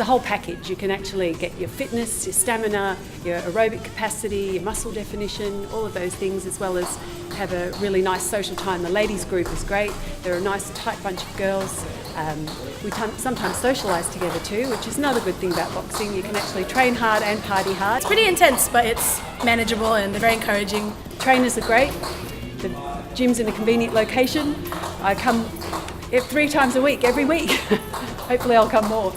whole package. You can actually get your fitness, your stamina, your aerobic capacity, your muscle definition, all of those things, as well as have a really nice social time. The ladies group is great. They're a nice tight bunch of girls. We sometimes socialise together too, which is another good thing about boxing. You can actually train hard and party hard. It's pretty intense, but it's manageable and very encouraging. Trainers are great. The gym's in a convenient location. I come 3 times a week, every week. Hopefully I'll come more.